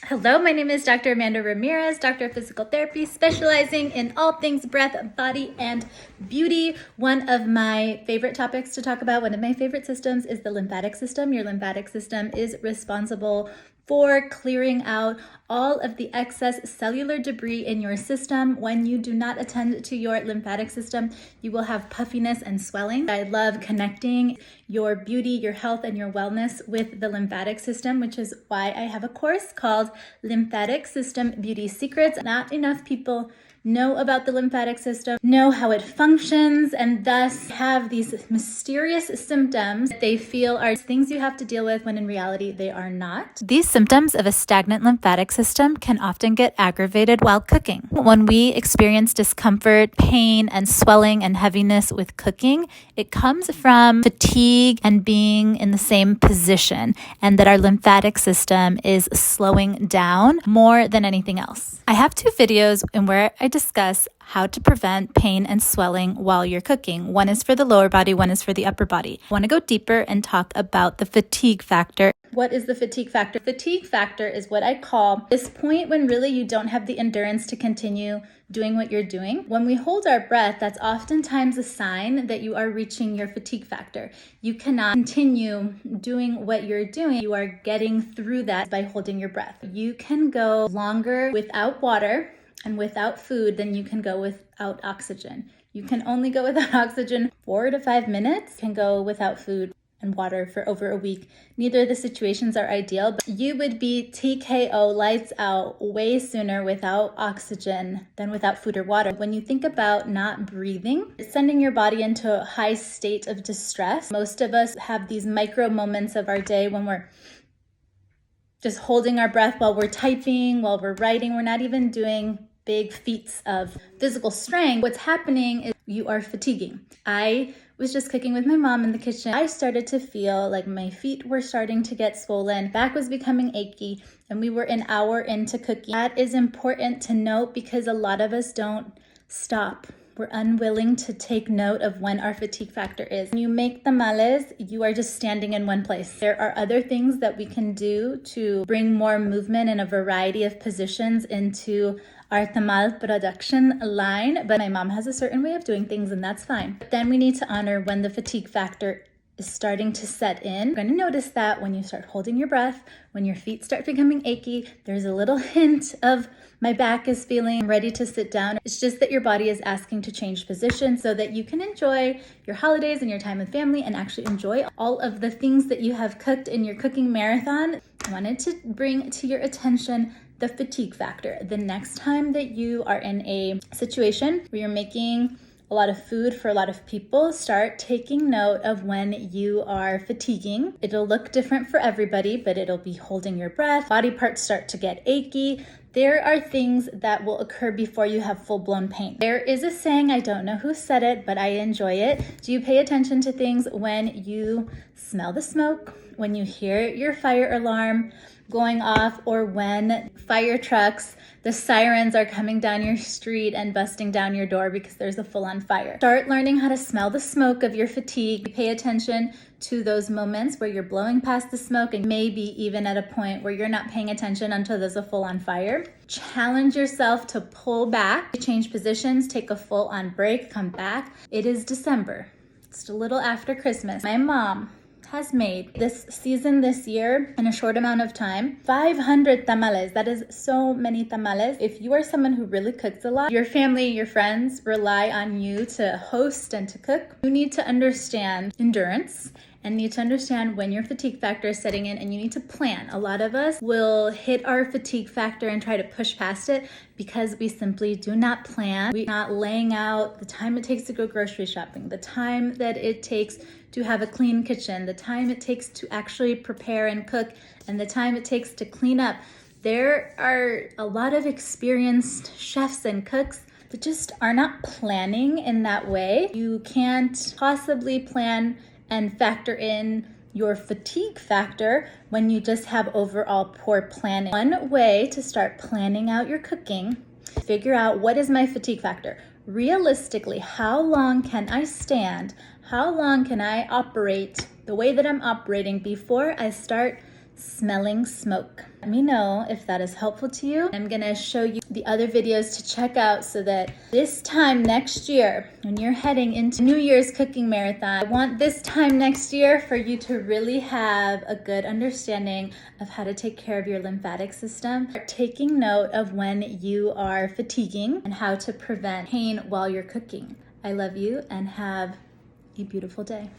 Hello, my name is Dr. Amanda Ramirez, Doctor of Physical Therapy, specializing in all things breath, body, and beauty. One of my favorite topics to talk about, one of my favorite systems is the lymphatic system. Your lymphatic system is responsible for clearing out all of the excess cellular debris in your system. When you do not attend to your lymphatic system, you will have puffiness and swelling. I love connecting your beauty, your health, and your wellness with the lymphatic system, which is why I have a course called Lymphatic System Beauty Secrets. Not enough people know about the lymphatic system, know how it functions, and thus have these mysterious symptoms that they feel are things you have to deal with when in reality they are not. These symptoms of a stagnant lymphatic system can often get aggravated while cooking. When we experience discomfort, pain, and swelling and heaviness with cooking, it comes from fatigue and being in the same position, and that our lymphatic system is slowing down more than anything else. I have 2 videos in where I discuss how to prevent pain and swelling while you're cooking. One is for the lower body, one is for the upper body. I want to go deeper and talk about the fatigue factor. What is the fatigue factor? Fatigue factor is what I call this point when really you don't have the endurance to continue doing what you're doing. When we hold our breath, that's oftentimes a sign that you are reaching your fatigue factor. You cannot continue doing what you're doing. You are getting through that by holding your breath. You can go longer without water and without food than you can go without oxygen. You can only go without oxygen 4 to 5 minutes. You can go without food and water for over a week. Neither of the situations are ideal, but you would be TKO, lights out, way sooner without oxygen than without food or water. When you think about not breathing, it's sending your body into a high state of distress. Most of us have these micro moments of our day when we're just holding our breath while we're typing, while we're writing. We're not even doing big feats of physical strength. What's happening is you are fatiguing. I was just cooking with my mom in the kitchen. I started to feel like my feet were starting to get swollen, back was becoming achy, and we were an hour into cooking. That is important to note because a lot of us don't stop. We're unwilling to take note of when our fatigue factor is. When you make tamales, you are just standing in one place. There are other things that we can do to bring more movement in a variety of positions into our tamal production line, but my mom has a certain way of doing things and that's fine. But then we need to honor when the fatigue factor is starting to set in. You're going to notice that when you start holding your breath, when your feet start becoming achy, there's a little hint of my back is feeling ready to sit down. It's just that your body is asking to change position so that you can enjoy your holidays and your time with family and actually enjoy all of the things that you have cooked in your cooking marathon. I wanted to bring to your attention the fatigue factor. The next time that you are in a situation where you're making a lot of food for a lot of people, start taking note of when you are fatiguing. It'll look different for everybody, but it'll be holding your breath. Body parts start to get achy. There are things that will occur before you have full-blown pain. There is a saying, I don't know who said it, but I enjoy it. Do you pay attention to things when you smell the smoke, when you hear your fire alarm going off, or when fire trucks, the sirens are coming down your street and busting down your door because there's a full-on fire? Start learning how to smell the smoke of your fatigue. Pay attention to those moments where you're blowing past the smoke and maybe even at a point where you're not paying attention until there's a full-on fire. Challenge yourself to pull back, change positions, take a full-on break, come back. It is December. It's a little after Christmas. My mom has made this season this year in a short amount of time 500 tamales. That is so many tamales. If you are someone who really cooks a lot, your family, your friends rely on you to host and to cook, you need to understand endurance and need to understand when your fatigue factor is setting in, and you need to plan. A lot of us will hit our fatigue factor and try to push past it because we simply do not plan. We're not laying out the time it takes to go grocery shopping, the time that it takes to have a clean kitchen, the time it takes to actually prepare and cook, and the time it takes to clean up. There are a lot of experienced chefs and cooks that just are not planning in that way. You can't possibly plan and factor in your fatigue factor when you just have overall poor planning. One way to start planning out your cooking, figure out what is my fatigue factor. Realistically, how long can I stand? How long can I operate the way that I'm operating before I start smelling smoke. Let me know if that is helpful to you. I'm gonna show you the other videos to check out so that this time next year, when you're heading into New Year's cooking marathon, I want this time next year for you to really have a good understanding of how to take care of your lymphatic system, taking note of when you are fatiguing and how to prevent pain while you're cooking. I love you and have a beautiful day.